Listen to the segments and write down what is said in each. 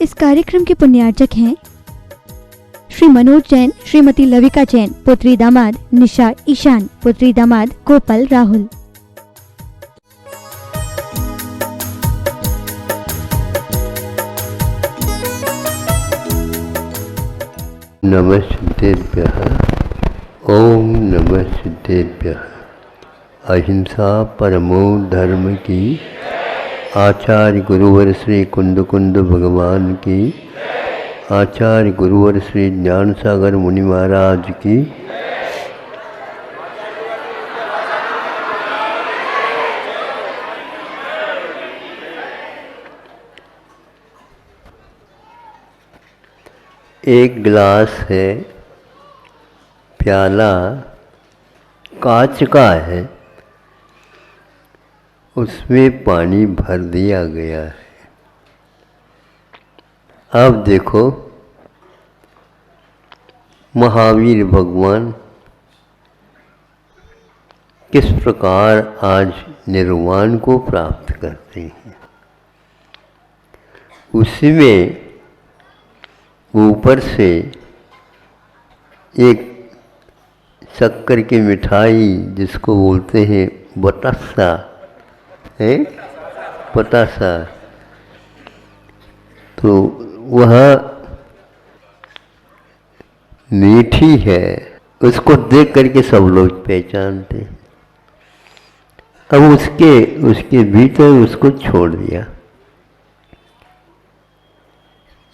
इस कार्यक्रम के पुण्यार्चक हैं श्री मनोज जैन, श्रीमती लविका जैन, पुत्री दामाद निशा ईशान, पुत्री दामाद गोपाल राहुल। नमः सिद्धेभ्यः। ओम नमः सिद्धेभ्यः। अहिंसा परमो धर्म की। आचार्य गुरुवर श्री कुंद कुंद भगवान की। आचार्य गुरुवर श्री ज्ञान सागर मुनि महाराज की। एक गिलास है, प्याला कांच का है, उसमें पानी भर दिया गया है। अब देखो महावीर भगवान किस प्रकार आज निर्वाण को प्राप्त करते हैं। उसमें ऊपर से एक शक्कर की मिठाई जिसको बोलते हैं बतासा है, बतासा, तो वह मीठी है, उसको देख करके सब लोग पहचानते हैं। अब उसके भीतर उसको छोड़ दिया।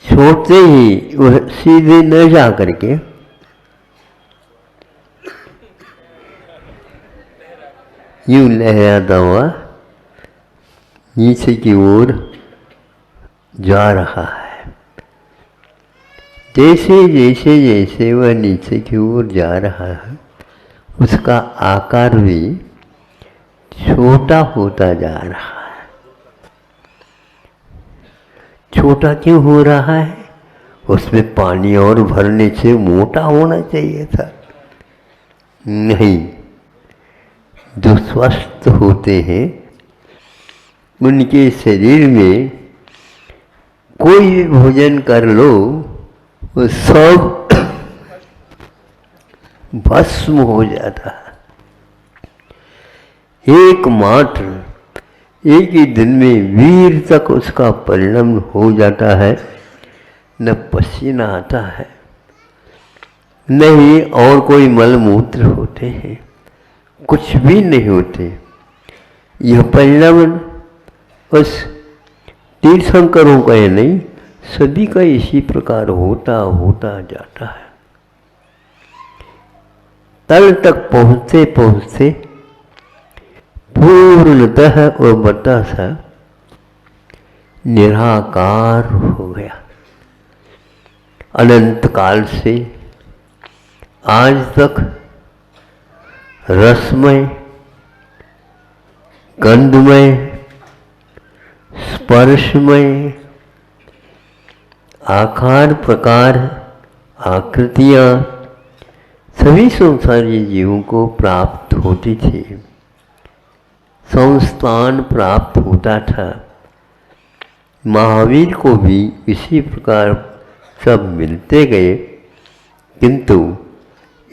छोड़ते ही वह सीधे न जा करके यूं लहराता हुआ नीचे की ओर जा रहा है। जैसे जैसे जैसे वह नीचे की ओर जा रहा है, उसका आकार भी छोटा होता जा रहा है। छोटा क्यों हो रहा है? उसमें पानी और भरने से मोटा होना चाहिए था। नहीं, जो स्वस्थ होते हैं उनके शरीर में कोई भी भोजन कर लो, वो सब भस्म हो जाता है। एकमात्र एक ही दिन में वीर तक उसका परिणाम हो जाता है। न पसीना आता है, नहीं और कोई मलमूत्र होते हैं, कुछ भी नहीं होते। यह परिणाम उस तीर्थंकरों का ही नहीं, सभी का इसी प्रकार होता होता जाता है। तल तक पहुँचते पहुँचते पूर्णतः वह बतासा निराकार हो गया। अनंत काल से आज तक रसमय, गंधमय, स्पर्शमय, आकार प्रकार आकृतियाँ सभी संसारी जीवों को प्राप्त होती थी, संस्थान प्राप्त होता था। महावीर को भी इसी प्रकार सब मिलते गए, किंतु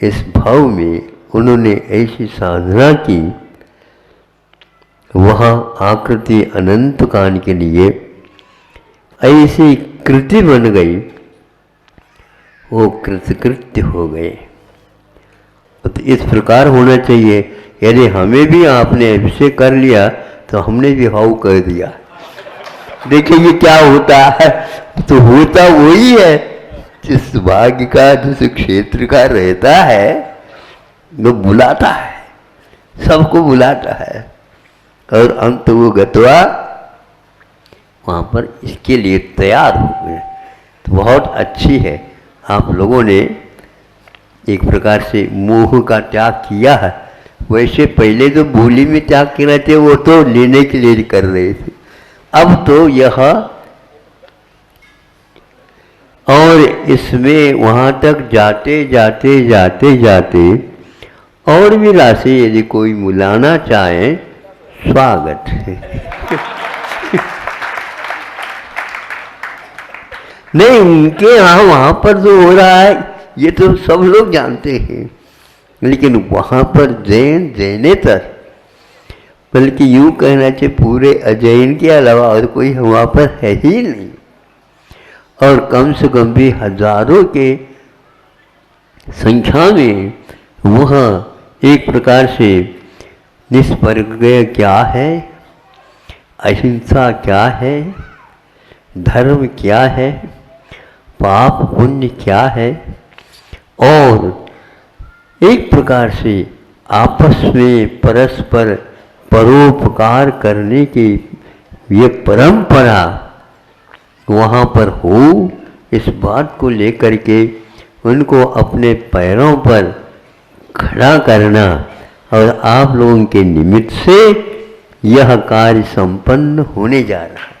इस भाव में उन्होंने ऐसी साधना की, वहाँ आकृति अनंत काल के लिए ऐसी कृति बन गई, वो कृतकृत्य हो गए। तो इस प्रकार होना चाहिए। यदि हमें भी आपने ऐसे कर लिया तो हमने भी हाउ कर दिया। देखेंगे क्या होता है। तो होता वही है जिस भाग्य का, जिस क्षेत्र का रहता है, वो बुलाता है, सबको बुलाता है, और अंत वो गतवा वहाँ पर इसके लिए तैयार हो गए। तो बहुत अच्छी है, आप लोगों ने एक प्रकार से मोह का त्याग किया है। वैसे पहले तो भूली में त्याग कर रहे थे, वो तो लेने के लिए कर रहे थे। अब तो यह और इसमें वहाँ तक जाते जाते जाते जाते और भी राशि यदि कोई मिलाना चाहे, स्वागत है। नहीं, उनके यहाँ वहाँ पर जो हो रहा है ये तो सब लोग जानते हैं, लेकिन वहाँ पर जैनेतर, बल्कि यूँ कहना चाहिए पूरे अजैन के अलावा और कोई वहाँ पर है ही नहीं। और कम से कम भी हजारों के संख्या में वहाँ एक प्रकार से निष्प्रज्ञ क्या है, अहिंसा क्या है, धर्म क्या है, पाप पुण्य क्या है, और एक प्रकार से आपस में परस्पर परोपकार करने की ये परंपरा वहाँ पर हो, इस बात को लेकर के उनको अपने पैरों पर खड़ा करना, और आप लोगों के निमित्त से यह कार्य संपन्न होने जा रहा है।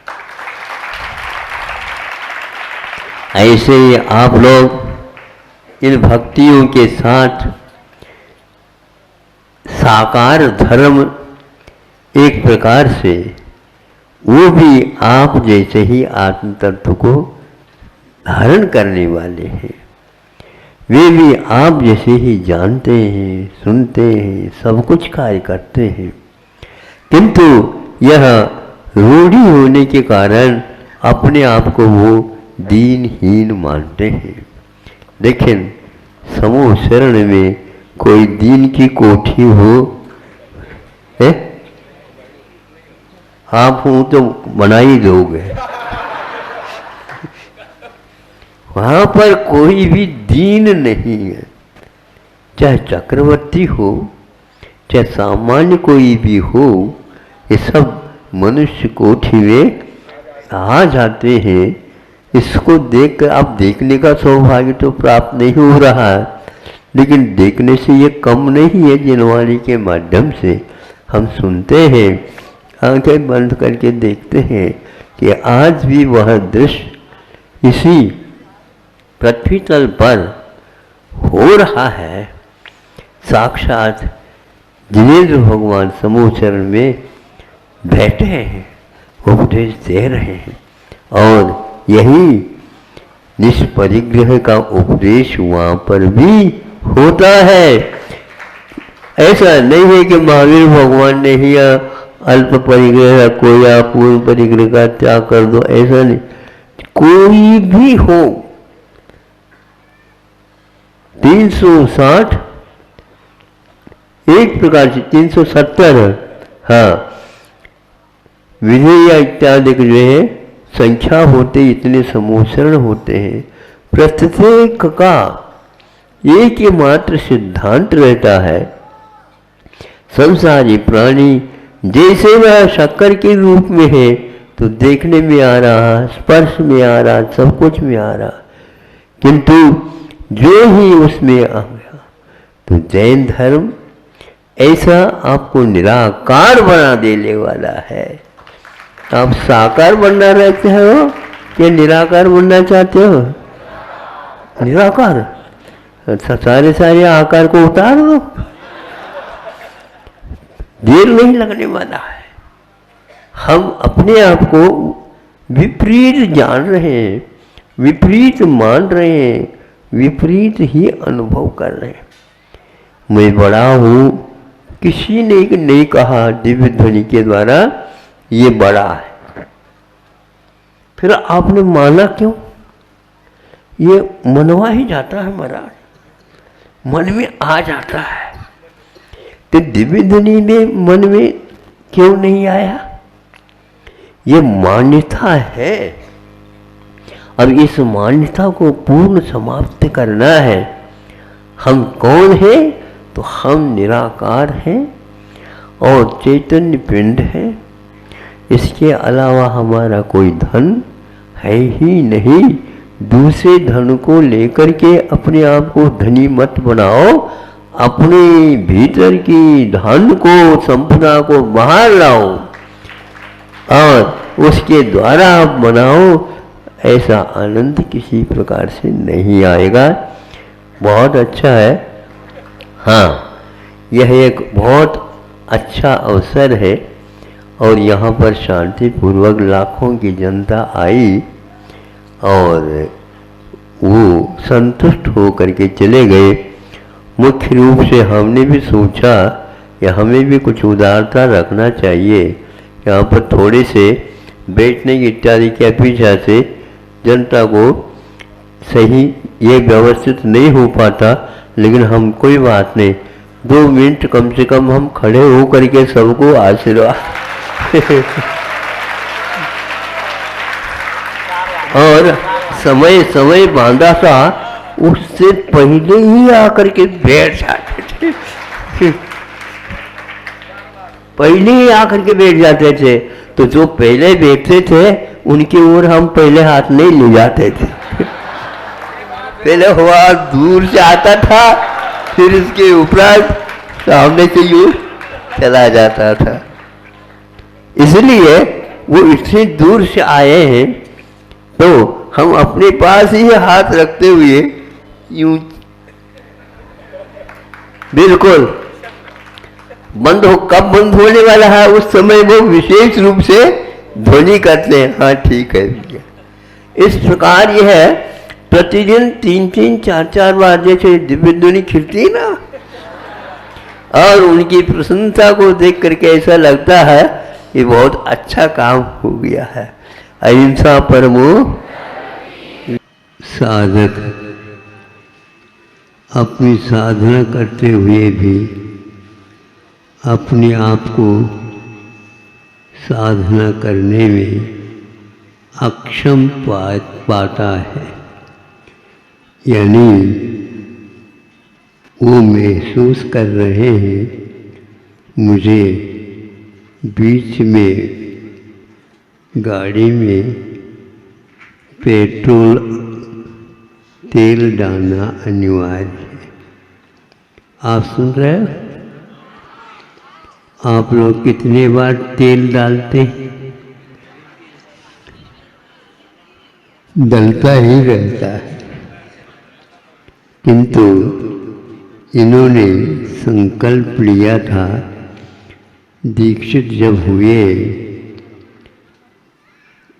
ऐसे ही आप लोग इन भक्तियों के साथ साकार धर्म एक प्रकार से वो भी आप जैसे ही आत्म तत्व को धारण करने वाले हैं, वे भी आप जैसे ही जानते हैं, सुनते हैं, सब कुछ कार्य करते हैं, किंतु यह रूढ़ी होने के कारण अपने आप को वो दीनहीन मानते हैं। लेकिन समूह शरण में कोई दीन की कोठी हो है, आप हूँ तो बना ही दोगे। वहाँ पर कोई भी दीन नहीं है, चाहे चक्रवर्ती हो, चाहे सामान्य कोई भी हो, ये सब मनुष्य कोटि में आ जाते हैं। इसको देखकर आप देखने का सौभाग्य तो प्राप्त नहीं हो रहा है, लेकिन देखने से ये कम नहीं है। जिनवाणी के माध्यम से हम सुनते हैं, आंखें बंद करके देखते हैं कि आज भी वह दृश्य इसी पृथ्वी तल पर हो रहा है। साक्षात जिनेंद्र भगवान समूह चरण में बैठे हैं, उपदेश दे रहे हैं, और यही निष्परिग्रह का उपदेश वहाँ पर भी होता है। ऐसा नहीं है कि महावीर भगवान ने ही अल्प परिग्रह को या पूर्ण परिग्रह का त्याग कर दो, ऐसा नहीं। कोई भी हो 360 एक प्रकार से 370 हाँ विधेय इत्यादि जो है संख्या होते इतने समूह शरण होते हैं। प्रत्येक का एक ही मात्र सिद्धांत रहता है, संसारी प्राणी जैसे वह शक्कर के रूप में है तो देखने में आ रहा, स्पर्श में आ रहा, सब कुछ में आ रहा, किंतु जो ही उसमें आ गया तो जैन धर्म ऐसा आपको निराकार बना देने वाला है। आप साकार बनना रहते हो कि निराकार बनना चाहते हो? निराकार। अच्छा, सारे आकार को उतार दो, देर नहीं लगने वाला है। हम अपने आप को विपरीत जान रहे हैं, विपरीत मान रहे हैं, विपरीत ही अनुभव कर रहे हैं। मैं बड़ा हूँ, किसी ने नहीं कहा दिव्य ध्वनि के द्वारा ये बड़ा है, फिर आपने माना क्यों? ये मनवा ही जाता है महाराज, मन में आ जाता है। तो दिव्य ध्वनि में मन में क्यों नहीं आया? ये मान्यता है। अब इस मान्यता को पूर्ण समाप्त करना है। हम कौन हैं? तो हम निराकार हैं और चैतन्य पिंड है। इसके अलावा हमारा कोई धन है ही नहीं। दूसरे धन को लेकर के अपने आप को धनी मत बनाओ, अपने भीतर की धन को, संपदा को बाहर लाओ और उसके द्वारा आप बनाओ। ऐसा आनंद किसी प्रकार से नहीं आएगा। बहुत अच्छा है। हाँ, यह एक बहुत अच्छा अवसर है और यहाँ पर शांतिपूर्वक लाखों की जनता आई और वो संतुष्ट हो करके चले गए। मुख्य रूप से हमने भी सोचा कि हमें भी कुछ उदारता रखना चाहिए। यहाँ पर थोड़े से बैठने इत्यादि की अपेक्षा से जनता को सही ये व्यवस्थित नहीं हो पाता, लेकिन हम कोई बात नहीं, 2 मिनट कम से कम हम खड़े हो करके सबको आशीर्वाद और समय समय बांधा था, उससे पहले ही आकर के बैठ जाते थे पहले ही आकर के बैठ जाते थे। तो जो पहले बैठते थे उनकी ओर हम पहले हाथ नहीं ले जाते थे पहले हुआ दूर से आता था, फिर इसके उपरांत सामने से यूं चला जाता था। इसलिए वो इतनी दूर से आए हैं तो हम अपने पास ही हाथ रखते हुए यूं बिल्कुल बंद हो, कब बंद होने वाला है उस समय वो विशेष रूप से ध्वनि करते हैं, हाँ ठीक है भैया। इस प्रकार यह है प्रतिदिन 3-3, 4-4 बार जैसे दिव्य ध्वनि खिलती है ना, और उनकी प्रसन्नता को देख करके ऐसा लगता है कि बहुत अच्छा काम हो गया है। अहिंसा परमो साधक अपनी साधना करते हुए भी अपने आप को साधना करने में अक्षम पाता है, यानी वो महसूस कर रहे हैं मुझे बीच में गाड़ी में पेट्रोल तेल डालना अनिवार्य है। आप सुन रहे हो? आप लोग कितने बार तेल डालते हैं? डलता ही रहता है, किंतु इन्होंने संकल्प लिया था, दीक्षित जब हुए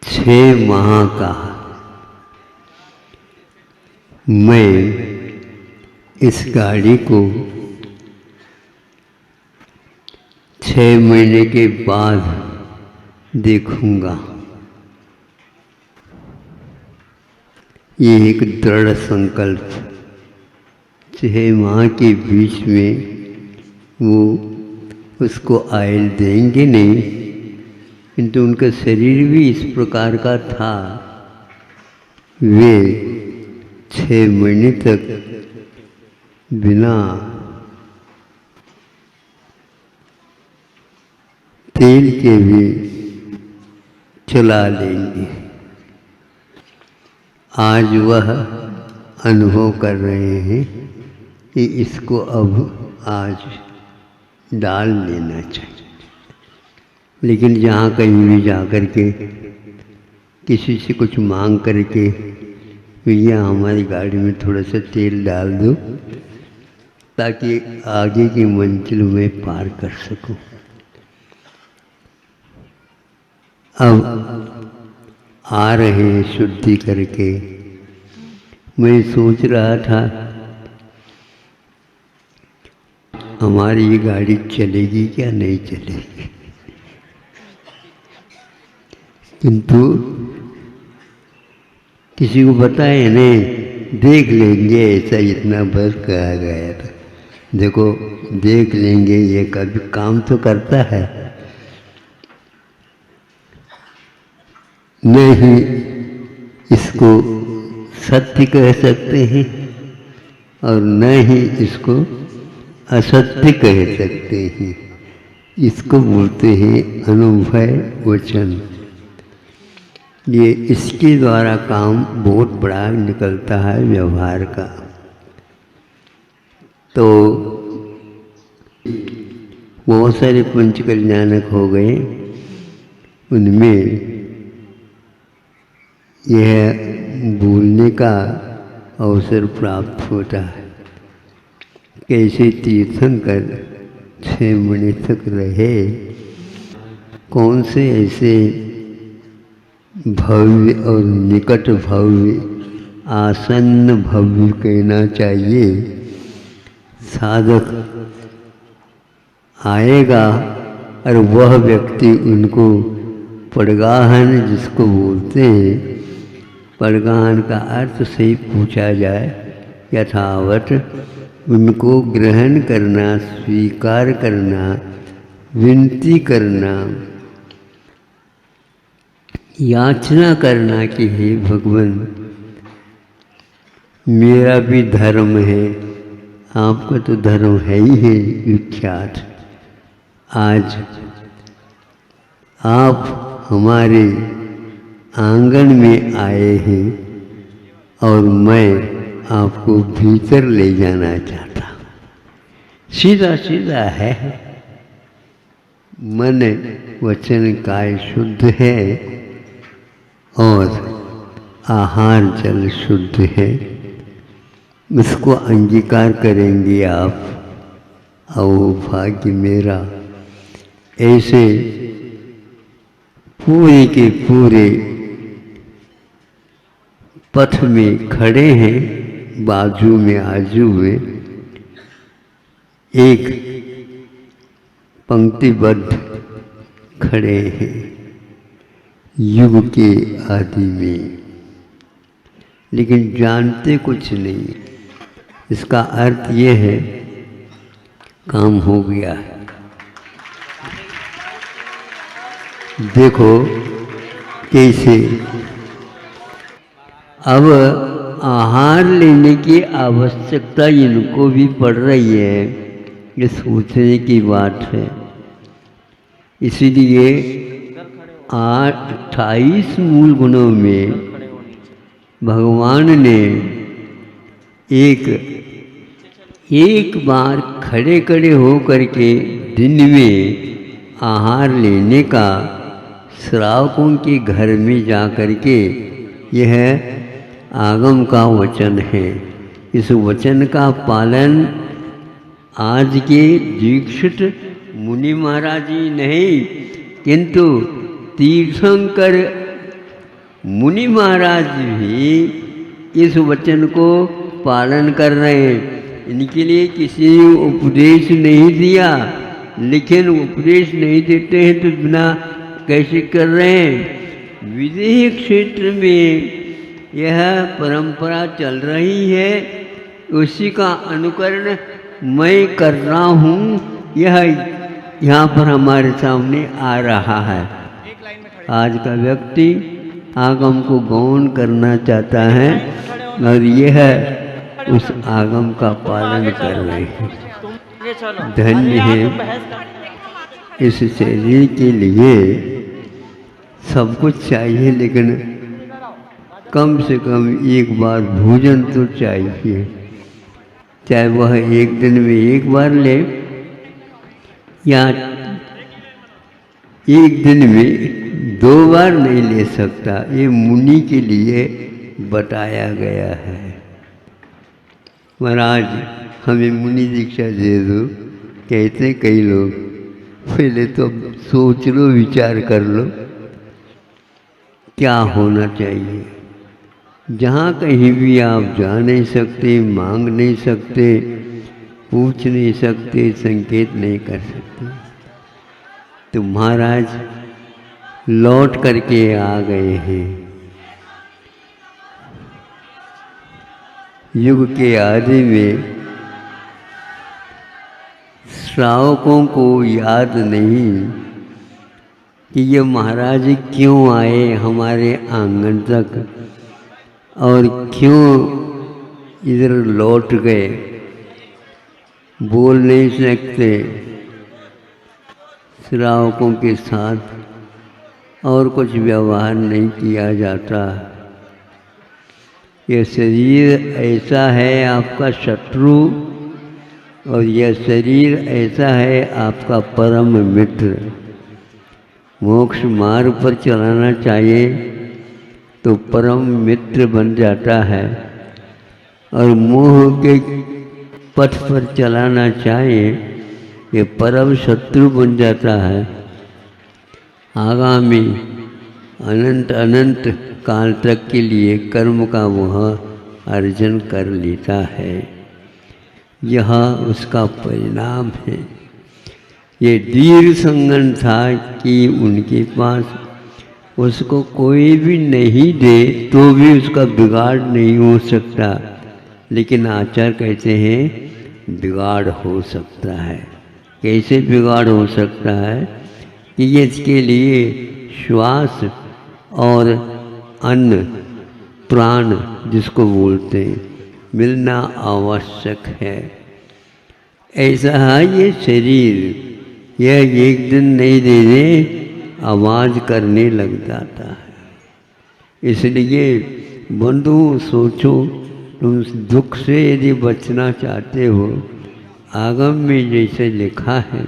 6 माह का, मैं इस गाड़ी को 6 महीने के बाद देखूंगा। ये एक दृढ़ संकल्प। 6 माह के बीच में वो उसको आयल देंगे नहीं, किंतु उनका शरीर भी इस प्रकार का था, वे 6 महीने तक बिना तेल के भी चला लेंगे। आज वह अनुभव कर रहे हैं कि इसको अब आज डाल लेना चाहिए। लेकिन जहाँ कहीं भी जा कर के किसी से कुछ मांग करके भैया हमारी गाड़ी में थोड़ा सा तेल डाल दो ताकि आगे की मंजिल में पार कर सकूं। अब आ रहे हैं शुद्धि करके। मैं सोच रहा था हमारी ये गाड़ी चलेगी क्या नहीं चलेगी, किंतु किसी को पता है नहीं, देख लेंगे, ऐसा इतना बस कहा गया था। देखो देख लेंगे, ये कभी काम तो करता है नहीं, इसको सत्य कह सकते हैं और न ही इसको असत्य कह सकते हैं। इसको बोलते हैं अनुभव वचन। ये इसके द्वारा काम बहुत बड़ा निकलता है व्यवहार का। तो बहुत सारे पंच कल्याणक हो गए, उनमें यह भूलने का अवसर प्राप्त होता है। कैसे तीर्थंकर 6 महीने तक रहे, कौन से ऐसे भव्य और निकट भव्य, आसन्न भव्य कहना चाहिए। साधक आएगा और वह व्यक्ति उनको पड़गाहन जिसको बोलते हैं, पड़गाहन का अर्थ सही पूछा जाए यथावत उनको ग्रहण करना, स्वीकार करना, विनती करना, याचना करना कि हे भगवान मेरा भी धर्म है, आपका तो धर्म है ही है विख्यात। आज आप हमारे आंगन में आए हैं और मैं आपको भीतर ले जाना चाहता हूँ। सीधा सीधा है, मन वचन काय शुद्ध है और आहार जल शुद्ध है। उसको अंगीकार करेंगे आप और भाग्य मेरा। ऐसे पूरे के पूरे पथ में खड़े हैं, बाजू में आजू में एक पंक्तिबद्ध खड़े हैं युग के आदि में, लेकिन जानते कुछ नहीं। इसका अर्थ ये है काम हो गया है। देखो कैसे अब आहार लेने की आवश्यकता इनको भी पड़ रही है, ये सोचने की बात है। इसीलिए 28 मूल गुणों में भगवान ने एक बार खड़े खड़े हो करके दिन में आहार लेने का श्रावकों के घर में जा कर के यह आगम का वचन है। इस वचन का पालन आज के दीक्षित मुनि महाराज जी नहीं, किंतु तीर्थंकर मुनि महाराज भी इस वचन को पालन कर रहे हैं। इनके लिए किसी ने उपदेश नहीं दिया, लेकिन उपदेश नहीं देते हैं तो बिना कैसे कर रहे हैं। विदेही क्षेत्र में यह परंपरा चल रही है, उसी का अनुकरण मैं कर रहा हूँ। यह यहाँ पर हमारे सामने आ रहा है। आज का व्यक्ति आगम को गौण करना चाहता है और यह उस आगम का पालन कर रहे हैं। धन्य है। इस शरीर के लिए सब कुछ चाहिए, लेकिन कम से कम एक बार भोजन तो चाहिए, चाहे वह एक दिन में एक बार ले या एक दिन में 2 बार नहीं ले सकता। ये मुनि के लिए बताया गया है। महाराज हमें मुनि दीक्षा दे दो, कहते कई लोग। पहले तो सोच लो, विचार कर लो क्या होना चाहिए। जहाँ कहीं भी आप जा नहीं सकते, मांग नहीं सकते, पूछ नहीं सकते, संकेत नहीं कर सकते, तो महाराज लौट करके आ गए हैं। युग के आदि में श्रावकों को याद नहीं कि ये महाराज क्यों आए हमारे आंगन तक और क्यों इधर लौट गए। बोल नहीं सकते श्रावकों के साथ और कुछ व्यवहार नहीं किया जाता। यह शरीर ऐसा है आपका शत्रु और यह शरीर ऐसा है आपका परम मित्र। मोक्ष मार्ग पर चलाना चाहिए तो परम मित्र बन जाता है, और मोह के पथ पर चलाना चाहिए ये परम शत्रु बन जाता है। आगामी अनंत अनंत काल तक के लिए कर्म का वह अर्जन कर लेता है। यह उसका परिणाम है। ये दीर्घ संगन था कि उनके पास उसको कोई भी नहीं दे तो भी उसका बिगाड़ नहीं हो सकता, लेकिन आचार्य कहते हैं बिगाड़ हो सकता है। कैसे बिगाड़ हो सकता है कि ये इसके लिए श्वास और अन्न प्राण जिसको बोलते हैं मिलना आवश्यक है। ऐसा है ये शरीर, यह एक दिन नहीं देने आवाज़ करने लग जाता है। इसलिए बंधु सोचो, तुम दुख से यदि बचना चाहते हो, आगम में जैसे लिखा है,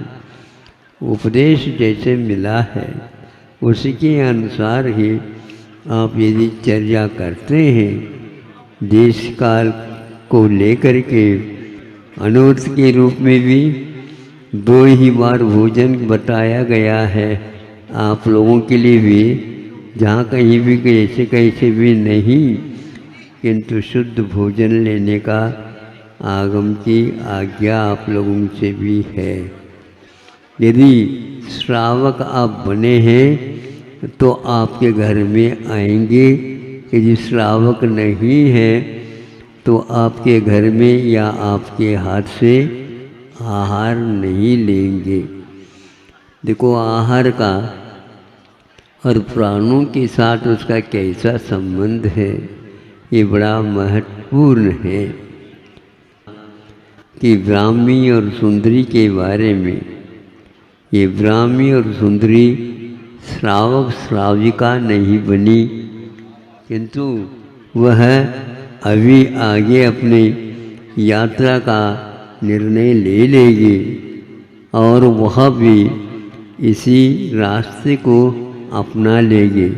उपदेश जैसे मिला है, उसी के अनुसार ही आप यदि चर्या करते हैं, देश काल को लेकर के अनुर्थ के रूप में भी 2 ही बार भोजन बताया गया है आप लोगों के लिए भी, जहाँ कहीं भी कैसे भी नहीं, किंतु शुद्ध भोजन लेने का आगम की आज्ञा आप लोगों से भी है। यदि श्रावक आप बने हैं तो आपके घर में आएंगे, यदि श्रावक नहीं है तो आपके घर में या आपके हाथ से आहार नहीं लेंगे। देखो आहार का और प्राणों के साथ उसका कैसा संबंध है, ये बड़ा महत्वपूर्ण है। कि ब्राह्मी और सुंदरी के बारे में, ये ब्राह्मी और सुंदरी श्रावक श्राविका नहीं बनी, किंतु वह अभी आगे अपनी यात्रा का निर्णय ले लेगी और वह भी इसी रास्ते को अपना लेंगे।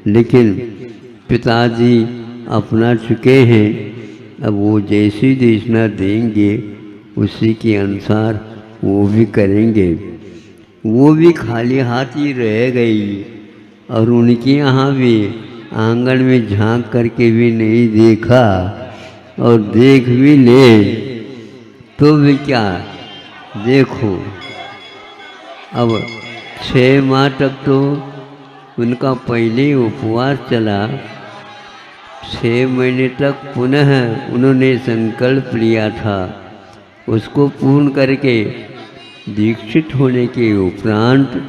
लेकिन पिताजी अपना चुके हैं, अब वो जैसी दिशा देंगे उसी के अनुसार वो भी करेंगे। वो भी खाली हाथ ही रह गई और उनके यहाँ भी आंगन में झांक करके भी नहीं देखा, और देख भी ले तो भी क्या देखो। अब 6 माह तक तो उनका पहले उपवास चला, 6 महीने तक पुनः उन्होंने संकल्प लिया था, उसको पूर्ण करके दीक्षित होने के उपरांत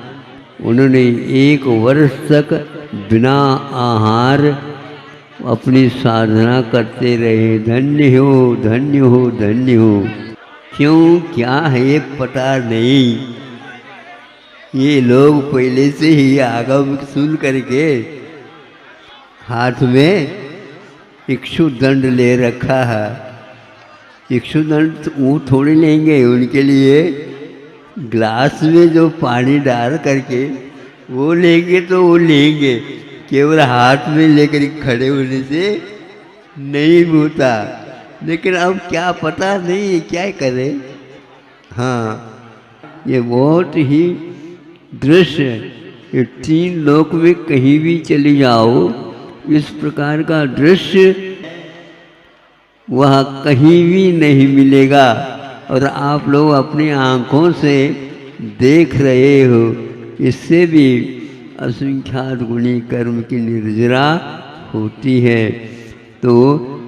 उन्होंने 1 वर्ष तक बिना आहार अपनी साधना करते रहे। धन्य हो धन्य हो धन्य हो। क्यों क्या है पता नहीं, ये लोग पहले से ही आगम सुन करके हाथ में इक्षु दंड ले रखा है। इक्षु दंड वो थोड़ी लेंगे, उनके लिए ग्लास में जो पानी डाल करके वो लेंगे तो वो लेंगे, केवल हाथ में लेकर खड़े होने से नहीं होता। लेकिन अब क्या पता नहीं क्या करें। हाँ, ये बहुत ही दृश्य, ये 3 लोक में कहीं भी चली जाओ, इस प्रकार का दृश्य वह कहीं भी नहीं मिलेगा, और आप लोग अपनी आँखों से देख रहे हो। इससे भी असंख्यात गुणी कर्म की निर्जरा होती है। तो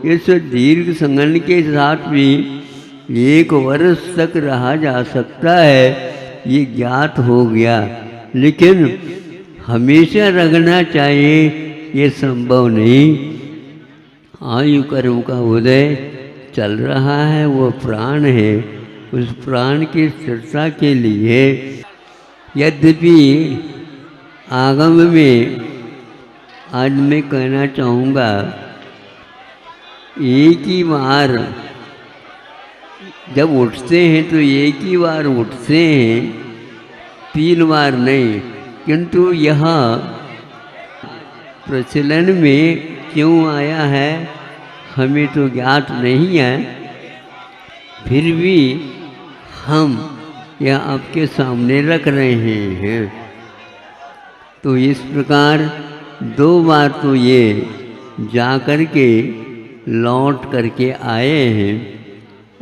इस दीर्घ संगन के साथ भी 1 वर्ष तक रहा जा सकता है, ये ज्ञात हो गया। लेकिन हमेशा रखना चाहिए ये संभव नहीं। आयु कर्म का उदय चल रहा है, वो प्राण है, उस प्राण की स्थिरता के लिए यद्यपि आगम में आज मैं कहना चाहूँगा, एक ही बार जब उठते हैं तो एक ही बार उठते हैं, 3 बार नहीं। किंतु यह प्रचलन में क्यों आया है हमें तो ज्ञात नहीं है, फिर भी हम यह आपके सामने रख रहे हैं। तो इस प्रकार 2 बार तो ये जा कर के लौट करके आए हैं।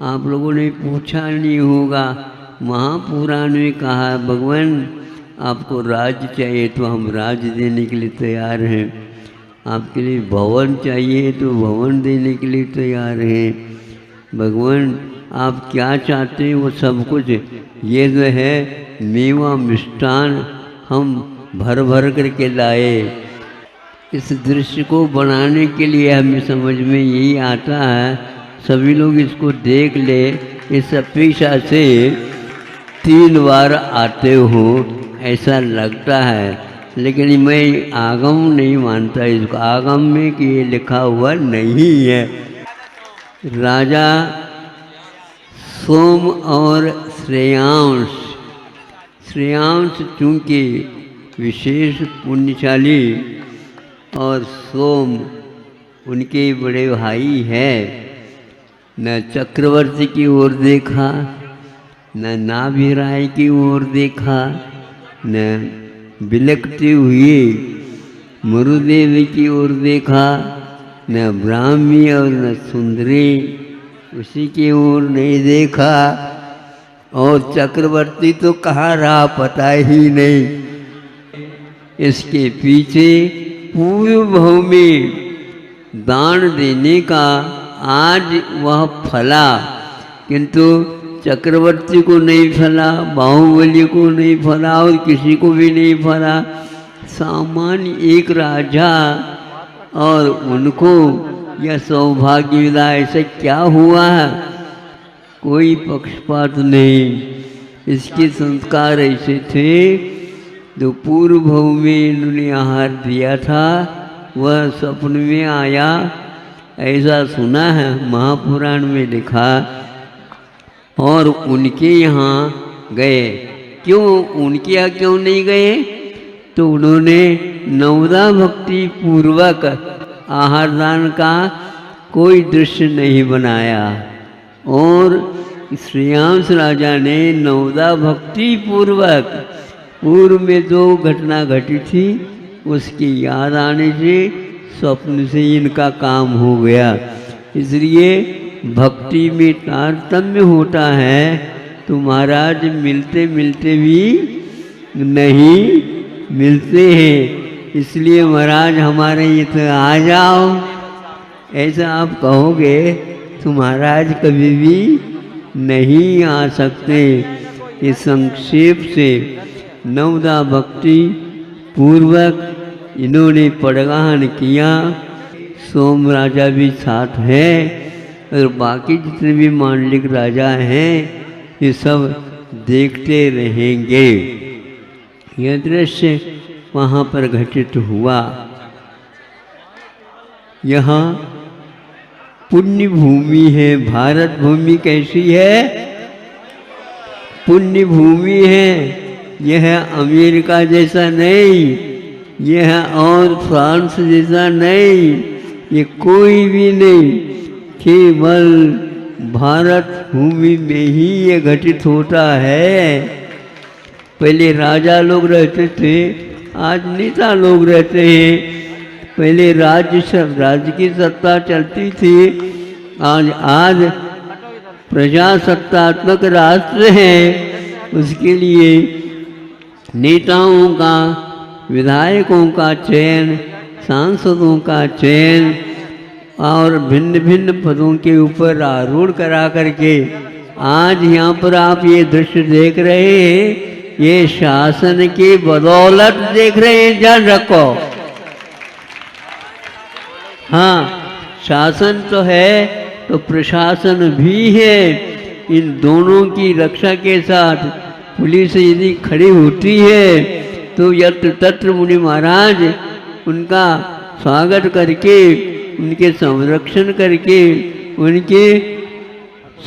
आप लोगों ने पूछा नहीं होगा, महापुराण में कहा भगवान आपको राज्य चाहिए तो हम राज्य देने के लिए तैयार हैं, आपके लिए भवन चाहिए तो भवन देने के लिए तैयार हैं। भगवान आप क्या चाहते हैं वो सब कुछ, ये जो है मेवा मिष्ठान हम भर भर करके लाए। इस दृश्य को बनाने के लिए हमें समझ में यही आता है, सभी लोग इसको देख ले, इस अपेक्षा से 3 बार आते हो ऐसा लगता है, लेकिन मैं आगम नहीं मानता इसको, आगम में कि ये लिखा हुआ नहीं है। राजा सोम और श्रेयांश चूँकि विशेष पुण्यशाली और सोम उनके बड़े भाई है, न चक्रवर्ती की ओर देखा, न नाभिराय की ओर देखा, न बिलकते हुए मरुदेव की ओर देखा, न ब्राह्मी और न सुंदरी उसी की ओर नहीं देखा, और चक्रवर्ती तो कहाँ रहा पता ही नहीं। इसके पीछे पूर्व भाव में दान देने का आज वह फला, किंतु चक्रवर्ती को नहीं फला, बाहुबली को नहीं फला और किसी को भी नहीं फला। सामान्य एक राजा और उनको यह सौभाग्य मिला, ऐसा क्या हुआ है? कोई पक्षपात नहीं। इसके संस्कार ऐसे थे, जो पूर्व भाव में इन्होंने आहार दिया था वह स्वप्न में आया, ऐसा सुना है, महापुराण में लिखा। और उनके यहाँ गए। क्यों उनके यहाँ क्यों नहीं गए? तो उन्होंने नवदा भक्ति पूर्वक आहार दान का कोई दृश्य नहीं बनाया, और श्रेयांश राजा ने नवदा भक्ति पूर्वक पूर्व में जो घटना घटी थी उसकी याद आने से स्वप्न से इनका काम हो गया। इसलिए भक्ति में तारतम्य होता है, तो महाराज मिलते मिलते भी नहीं मिलते हैं। इसलिए महाराज हमारे ये तो आ जाओ, ऐसा आप कहोगे तो महाराज कभी भी नहीं आ सकते। इस संक्षेप से नवदा भक्ति पूर्वक इन्होंने पड़गान किया। सोम राजा भी साथ है और बाकी जितने भी मांडलिक राजा हैं ये सब देखते रहेंगे। यह दृश्य वहाँ पर घटित हुआ। यहाँ पुण्य भूमि है। भारत भूमि कैसी है? पुण्य भूमि है। यह अमेरिका जैसा नहीं, यह और फ्रांस जैसा नहीं, ये कोई भी नहीं, केवल भारत भूमि में ही ये घटित होता है। पहले राजा लोग रहते थे, आज नेता लोग रहते हैं। पहले राज्य की सत्ता चलती थी, आज प्रजासत्तात्मक राष्ट्र है। उसके लिए नेताओं का, विधायकों का चयन, सांसदों का चयन और भिन्न भिन्न पदों के ऊपर आरूढ़ करा करके आज यहाँ पर आप ये दृश्य देख रहे हैं, ये शासन की बदौलत देख रहे हैं, ध्यान रखो। हाँ, शासन तो है तो प्रशासन भी है। इन दोनों की रक्षा के साथ पुलिस यदि खड़ी होती है तो यत्र तत्र मुनि महाराज उनका स्वागत करके, उनके संरक्षण करके, उनके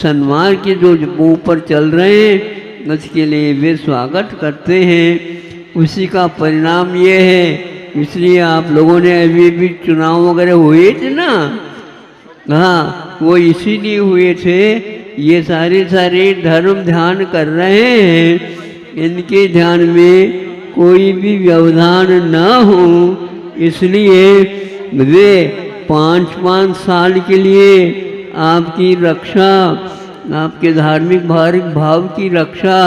सम्मान के जो ऊपर चल रहे हैं उसके लिए वे स्वागत करते हैं। उसी का परिणाम ये है। इसलिए आप लोगों ने अभी भी चुनाव वगैरह हुए थे ना, हाँ, वो इसीलिए हुए थे। ये सारे धर्म ध्यान कर रहे हैं, इनके ध्यान में कोई भी व्यवधान न हो इसलिए वे 5-5 साल के लिए आपकी रक्षा, आपके धार्मिक भाव की रक्षा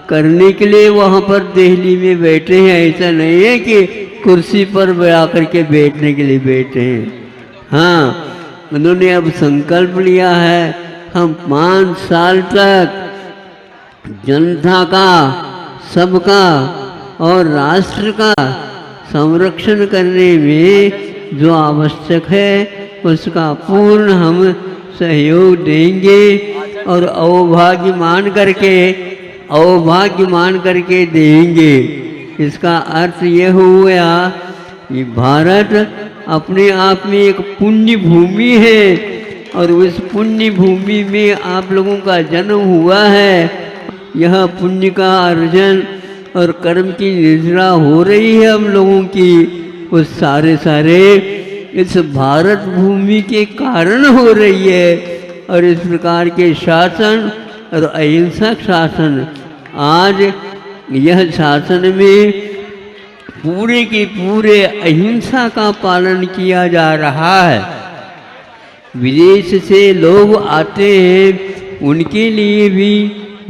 करने के लिए वहाँ पर दिल्ली में बैठे हैं। ऐसा नहीं है कि कुर्सी पर आकर के बैठने के लिए बैठे हैं। हाँ, उन्होंने अब संकल्प लिया है, हम 5 साल तक जनता का, सबका और राष्ट्र का संरक्षण करने में जो आवश्यक है उसका पूर्ण हम सहयोग देंगे और अवभाग्य मान करके देंगे। इसका अर्थ यह हुआ कि भारत अपने आप में एक पुण्य भूमि है और उस पुण्य भूमि में आप लोगों का जन्म हुआ है। यह पुण्य का अर्जन और कर्म की निर्जरा हो रही है हम लोगों की, उस सारे इस भारत भूमि के कारण हो रही है। और इस प्रकार के शासन और अहिंसक शासन, आज यह शासन में पूरे के पूरे अहिंसा का पालन किया जा रहा है। विदेश से लोग आते हैं, उनके लिए भी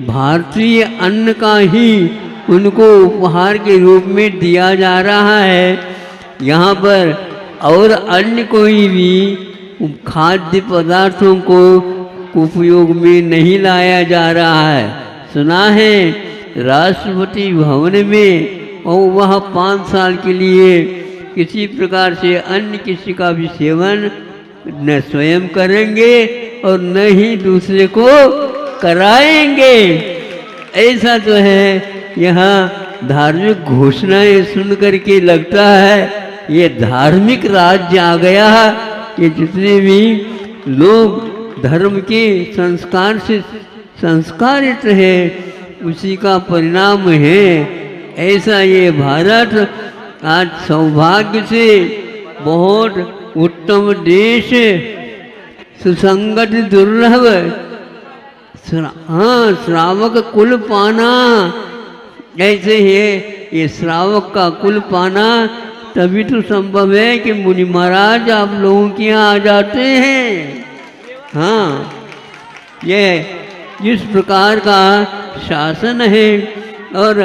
भारतीय अन्न का ही उनको उपहार के रूप में दिया जा रहा है। यहाँ पर और अन्य कोई भी खाद्य पदार्थों को उपयोग में नहीं लाया जा रहा है। सुना है राष्ट्रपति भवन में और वह 5 साल के लिए किसी प्रकार से अन्य किसी का भी सेवन न स्वयं करेंगे और न ही दूसरे को कराएंगे। ऐसा तो है। यहाँ धार्मिक घोषणाएं सुन करके लगता है ये धार्मिक राज्य आ गया। ये जितने भी लोग धर्म के संस्कार से संस्कारित है उसी का परिणाम है। ऐसा ये भारत आज सौभाग्य से बहुत उत्तम देश, सुसंगत दुर्लभ, हाँ श्रावक कुल पाना, ऐसे है ये श्रावक का कुल पाना तभी तो संभव है कि मुनि महाराज आप लोगों के यहाँ आ जाते हैं। हाँ, ये जिस प्रकार का शासन है और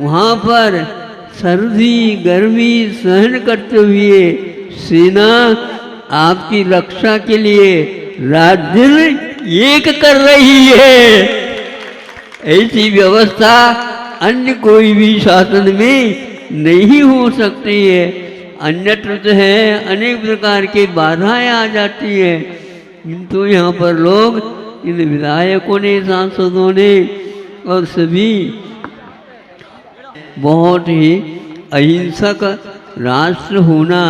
वहाँ पर सर्दी गर्मी सहन करते हुए सेना आपकी रक्षा के लिए रात दिन एक कर रही है। ऐसी व्यवस्था अन्य कोई भी शासन में नहीं हो सकती है। अन्यत्र तो है अनेक प्रकार की बाधाएं आ जाती है, किंतु यहाँ पर लोग, इन विधायकों ने, सांसदों ने और सभी बहुत ही अहिंसक राष्ट्र होना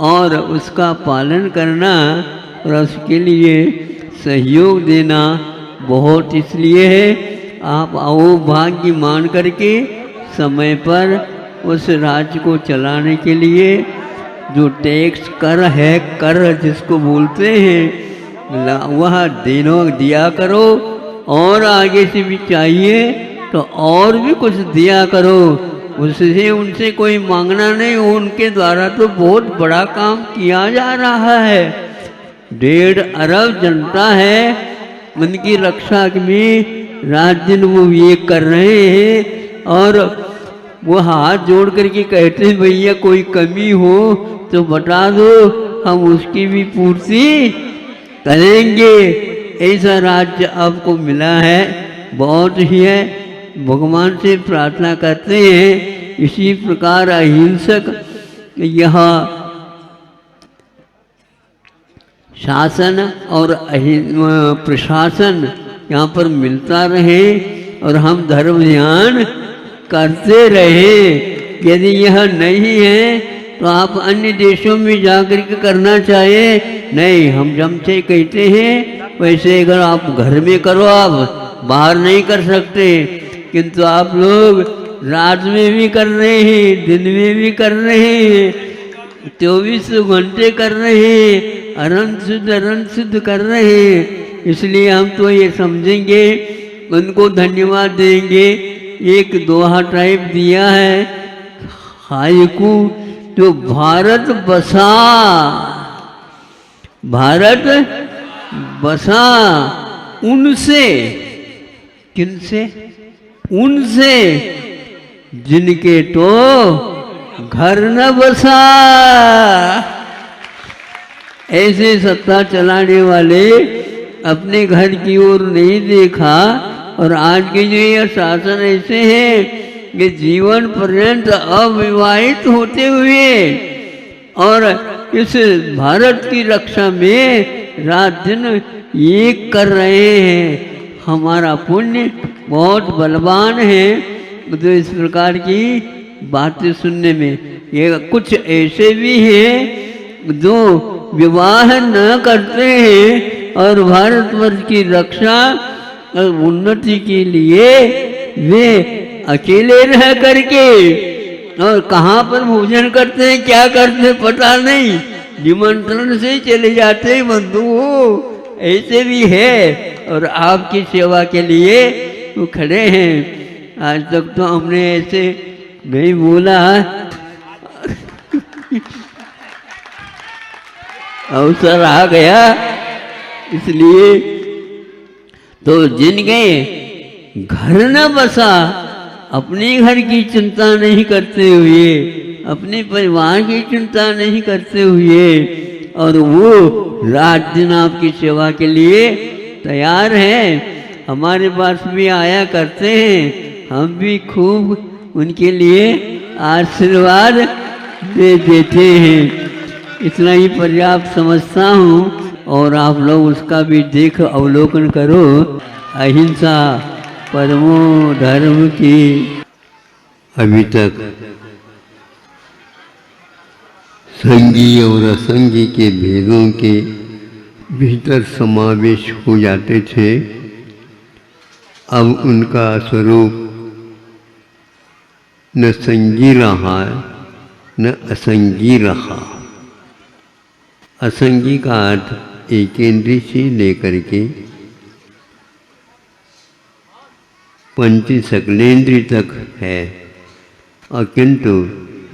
और उसका पालन करना और उसके लिए सहयोग देना बहुत इसलिए है। आप आओ भाग्य मान करके समय पर उस राज्य को चलाने के लिए जो टैक्स कर है, कर जिसको बोलते हैं, वह दिया करो और आगे से भी चाहिए तो और भी कुछ दिया करो। उससे उनसे कोई मांगना नहीं, उनके द्वारा तो बहुत बड़ा काम किया जा रहा है। 1.5 अरब जनता है, उनकी रक्षा में रात दिन वो ये कर रहे हैं और वो हाथ जोड़ करके कहते हैं भैया कोई कमी हो तो बता दो, हम उसकी भी पूर्ति करेंगे। ऐसा राज्य आपको मिला है, बहुत ही है। भगवान से प्रार्थना करते हैं इसी प्रकार अहिंसक यह शासन और प्रशासन यहाँ पर मिलता रहे और हम धर्म ध्यान करते रहे। यदि यह नहीं है तो आप अन्य देशों में जाकर के करना चाहे नहीं, हम जमसे कहते हैं वैसे अगर आप घर में करो, आप बाहर नहीं कर सकते, किंतु आप लोग रात में भी कर रहे हैं, दिन में भी कर रहे हैं, 24 घंटे कर रहे हैं, अनंत शुद्ध कर रहे हैं। इसलिए हम तो ये समझेंगे, उनको धन्यवाद देंगे। एक दोहा टाइप दिया है हाइकू जो भारत बसा, भारत बसा उनसे, किनसे? उनसे जिनके तो घर न बसा। ऐसे सत्ता चलाने वाले अपने घर की ओर नहीं देखा, और आज के जो यह शासन ऐसे हैं कि जीवन पर्यंत अविवाहित होते हुए और इस भारत की रक्षा में रात दिन एक कर रहे हैं। हमारा पुण्य बहुत बलवान है। तो इस प्रकार की बातें सुनने में, ये कुछ ऐसे भी हैं जो विवाह न करते हैं और भारतवर्ष की रक्षा और उन्नति के लिए वे अकेले रह करके और कहाँ पर भोजन करते हैं, क्या करते हैं पता नहीं, निमंत्रण से चले जाते हैं बंधु। ऐसे भी है और आपकी सेवा के लिए वो खड़े हैं। आज तक तो हमने ऐसे नहीं बोला, अवसर आ गया इसलिए। तो जिनके घर न बसा, अपने घर की चिंता नहीं करते हुए, अपने परिवार की चिंता नहीं करते हुए, और वो रात दिन आपकी सेवा के लिए तैयार हैं। हमारे पास भी आया करते हैं, हम भी खूब उनके लिए आशीर्वाद दे देते हैं। इतना ही पर्याप्त समझता हूँ, और आप लोग उसका भी देख अवलोकन करो। अहिंसा परमो धर्म की। अभी तक संगी और असंगी के भेदों के भीतर समावेश हो जाते थे। अब उनका स्वरूप न संगी रहा न असंगी रहा। असंगी का अर्थ एकेंद्रीय से लेकर के पंच सकलेंद्रीय तक है, और किंतु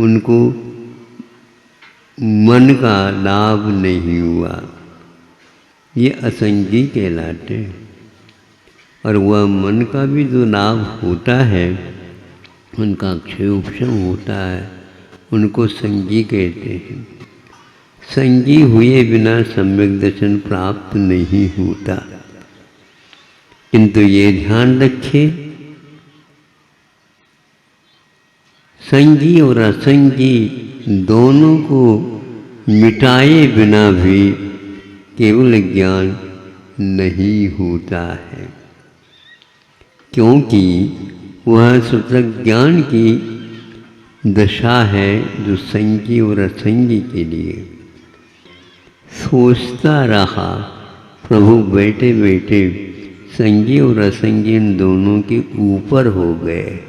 उनको मन का लाभ नहीं हुआ, ये असंगी कहलाते। और वह मन का भी जो लाभ होता है, उनका क्षयोपशम होता है, उनको संगी कहते हैं। संगी हुए बिना सम्यक दर्शन प्राप्त नहीं होता। किंतु ये ध्यान रखें, संगी और असंगी दोनों को मिटाए बिना भी केवल ज्ञान नहीं होता है, क्योंकि वह स्वतः ज्ञान की दशा है जो संगी और असंगी के लिए। सोचता रहा प्रभु बैठे बैठे संगी और असंगी इन दोनों के ऊपर हो गए।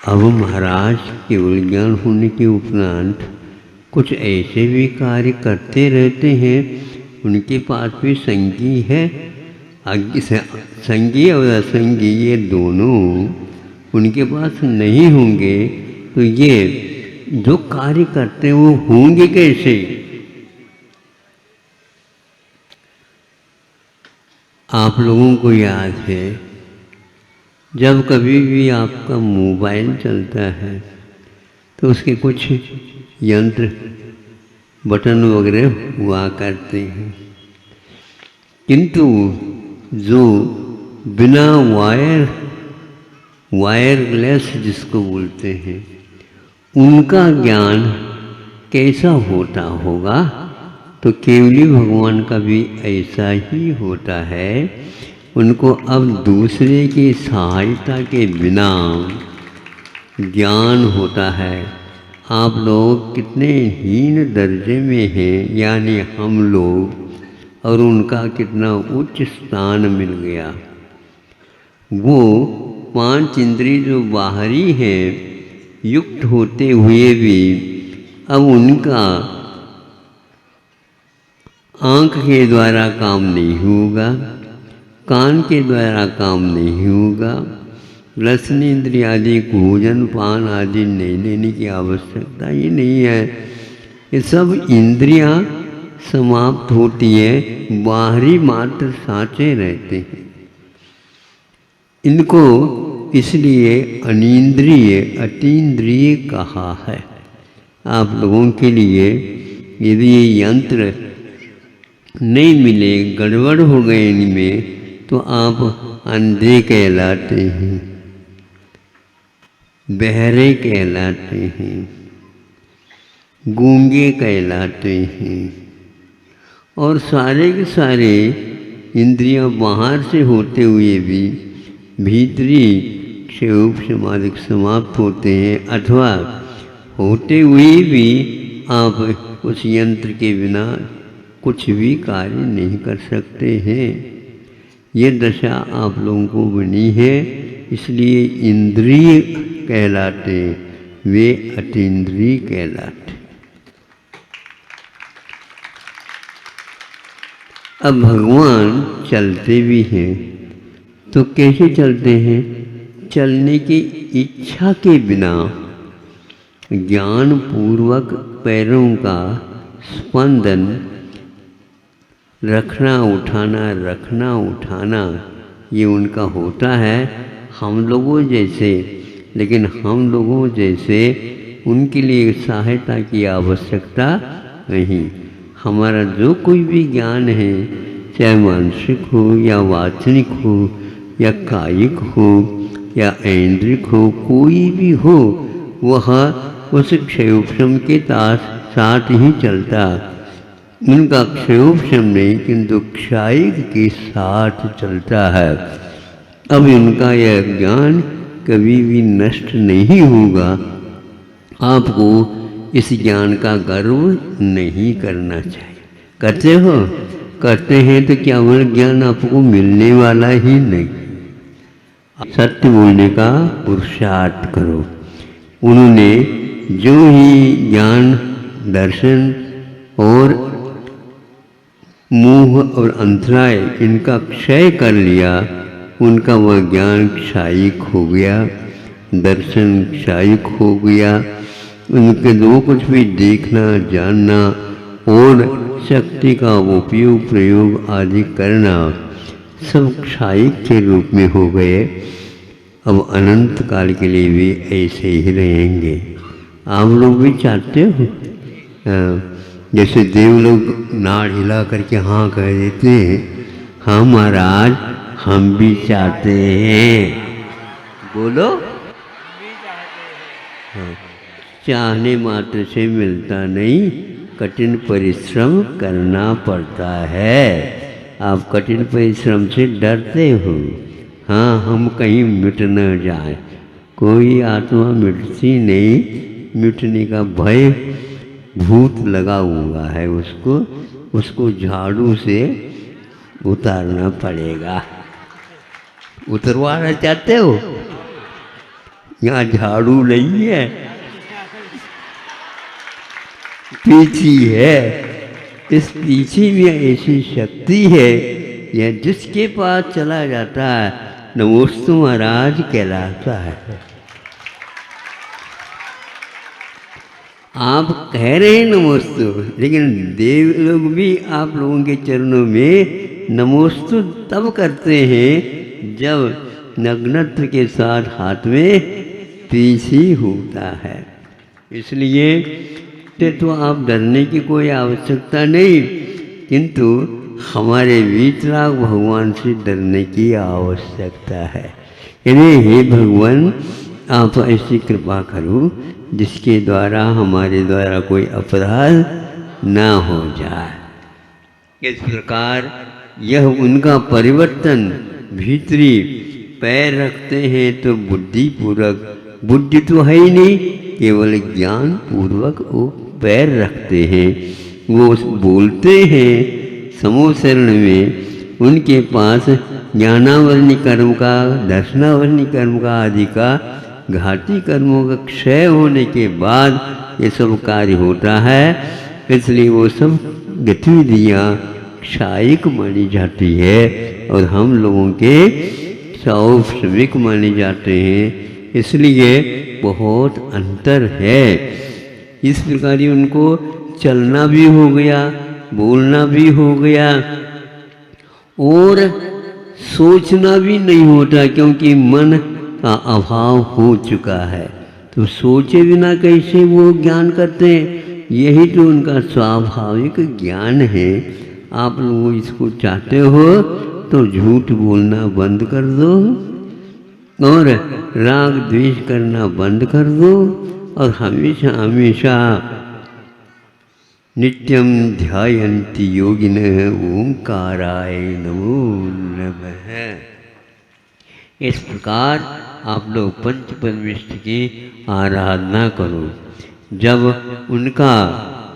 अब महाराज केवल ज्ञान होने के उपरांत कुछ ऐसे भी कार्य करते रहते हैं, उनके पास भी संगी है। संगी और असंगी ये दोनों उनके पास नहीं होंगे तो ये जो कार्य करते हैं वो होंगे कैसे? आप लोगों को याद है, जब कभी भी आपका मोबाइल चलता है तो उसके कुछ यंत्र बटन वगैरह हुआ करते हैं, किंतु जो बिना वायरलेस जिसको बोलते हैं, उनका ज्ञान कैसा होता होगा? तो केवली भगवान का भी ऐसा ही होता है। उनको अब दूसरे की सहायता के बिना ज्ञान होता है। आप लोग कितने हीन दर्जे में हैं, यानी हम लोग, और उनका कितना उच्च स्थान मिल गया। वो पांच इंद्रिय जो बाहरी हैं युक्त होते हुए भी अब उनका आँख के द्वारा काम नहीं होगा, कान के द्वारा काम नहीं होगा, रसन इंद्रिय आदि भोजन पान आदि नहीं लेने की आवश्यकता ही नहीं है। ये सब इंद्रियां समाप्त होती है, बाहरी मात्र सांचे रहते हैं। इनको इसलिए अनींद्रिय अतीन्द्रिय कहा है। आप लोगों के लिए यदि ये यंत्र नहीं मिले, गड़बड़ हो गए इनमें, तो आप अंधे कहलाते हैं, बहरे कहलाते हैं, गूंगे कहलाते हैं। और सारे के सारे इंद्रियां बाहर से होते हुए भी भीतरी क्षोभ समाधिक समाप्त होते हैं, अथवा होते हुए भी आप उस यंत्र के बिना कुछ भी कार्य नहीं कर सकते हैं। ये दशा आप लोगों को बनी है, इसलिए इंद्रिय कहलाते, वे अतीन्द्रिय कहलाते। अब भगवान चलते भी हैं, तो कैसे चलते हैं? चलने की इच्छा के बिना ज्ञान पूर्वक पैरों का स्पंदन रखना उठाना ये उनका होता है हम लोगों जैसे। लेकिन हम लोगों जैसे उनके लिए सहायता की आवश्यकता नहीं। हमारा जो कोई भी ज्ञान है, चाहे मानसिक हो या वाचनिक हो या कायिक हो या ऐन्द्रिक हो, कोई भी हो, वह उस क्षयोपशम के साथ ही चलता। उनका क्षयोपशम नहीं, किंतु क्षायिक के साथ चलता है। अब इनका यह ज्ञान कभी भी नष्ट नहीं होगा। आपको इस ज्ञान का गर्व नहीं करना चाहिए। करते हो? करते हैं तो क्या वह ज्ञान आपको मिलने वाला ही नहीं। सत्य बोलने का पुरुषार्थ करो। उन्होंने जो ही ज्ञान, दर्शन और मोह और अंतराय इनका क्षय कर लिया, उनका वह ज्ञान क्षायिक हो गया, दर्शन क्षायिक हो गया। उनके जो कुछ भी देखना, जानना और शक्ति का उपयोग प्रयोग आदि करना सब क्षायिक के रूप में हो गए। अब अनंत काल के लिए भी ऐसे ही रहेंगे। आप लोग भी चाहते हो? जैसे देव लोग नाड़ हिला करके हाँ कह देते हैं, हाँ महाराज हम भी चाहते हैं। बोलो। हाँ। चाहने मात्र से मिलता नहीं, कठिन परिश्रम करना पड़ता है। आप कठिन परिश्रम से डरते हो। हाँ, हम कहीं मिट न जाए। कोई आत्मा मिटती नहीं, मिटने का भय भूत लगा हुआ है। उसको झाड़ू से उतारना पड़ेगा। उतरवाना चाहते हो? यहाँ झाड़ू नहीं है, पीछी है। इस पीछी में ऐसी शक्ति है, यह जिसके पास चला जाता है नमोस्तु महाराज कहलाता है। आप कह रहे हैं नमोस्तु, लेकिन देव लोग भी आप लोगों के चरणों में नमोस्तु तब करते हैं जब नग्नत्व के साथ हाथ में पीछी होता है। इसलिए तो आप डरने की कोई आवश्यकता नहीं, किंतु हमारे वीतराग भगवान से डरने की आवश्यकता है। यानी हे भगवान, आप ऐसी कृपा करो जिसके द्वारा हमारे द्वारा कोई अपराध ना हो जाए। इस प्रकार यह उनका परिवर्तन भीतरी पैर रखते हैं तो बुद्धि पूर्वक, बुद्धि तो है ही नहीं, केवल ज्ञान पूर्वक वो पैर रखते हैं। वो बोलते हैं समोसरण में, उनके पास ज्ञानावरणी कर्म का, दर्शनावरणी कर्म का आदि का घाती कर्मों का क्षय होने के बाद ये सब कार्य होता है। इसलिए वो सब गतिविधियाँ क्षायिक मानी जाती है और हम लोगों के स्वाभाविक माने जाते हैं, इसलिए बहुत अंतर है। इस प्रकार ही उनको चलना भी हो गया, बोलना भी हो गया और सोचना भी नहीं होता, क्योंकि मन का अभाव हो चुका है। तो सोचे बिना कैसे वो ज्ञान करते हैं? यही तो उनका स्वाभाविक ज्ञान है। आप लोग इसको चाहते हो तो झूठ बोलना बंद कर दो और राग द्वेष करना बंद कर दो और हमेशा हमेशा नित्यम ध्यायन्ति योगिनः ओंकाराय नमो नमः। इस प्रकार आप लोग पंच परमेष्ठ की आराधना करो। जब उनका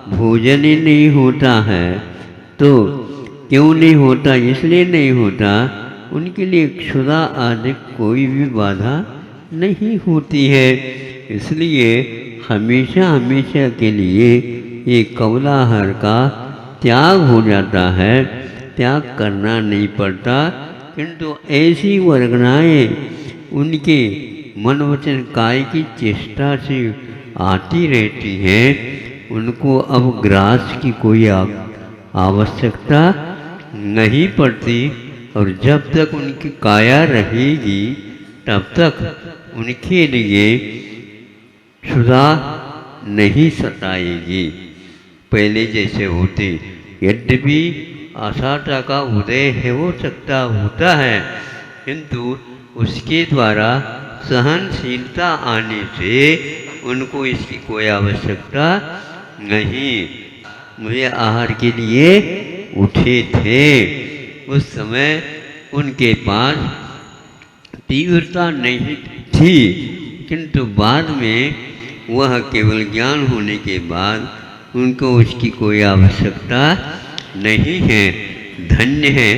भोजन ही नहीं होता है तो क्यों नहीं होता? इसलिए नहीं होता, उनके लिए क्षुधा आदि कोई भी बाधा नहीं होती है। इसलिए हमेशा हमेशा के लिए ये कौलाहल का त्याग हो जाता है, त्याग करना नहीं पड़ता। किंतु ऐसी वर्गनाएँ उनके मन वचन काय की चेष्टा से आती रहती हैं, उनको अब ग्रास की कोई आवश्यकता नहीं पड़ती। और जब तक उनकी काया रहेगी तब तक उनके लिए क्षुधा नहीं सताएगी पहले जैसे होती। यद्यपि आशाता का उदय हो सकता होता है, किंतु उसके द्वारा सहनशीलता आने से उनको इसकी कोई आवश्यकता नहीं। मुझे आहार के लिए उठे थे, उस समय उनके पास तीव्रता नहीं थी, किंतु बाद में वह केवल ज्ञान होने के बाद उनको उसकी कोई आवश्यकता नहीं है। धन्य है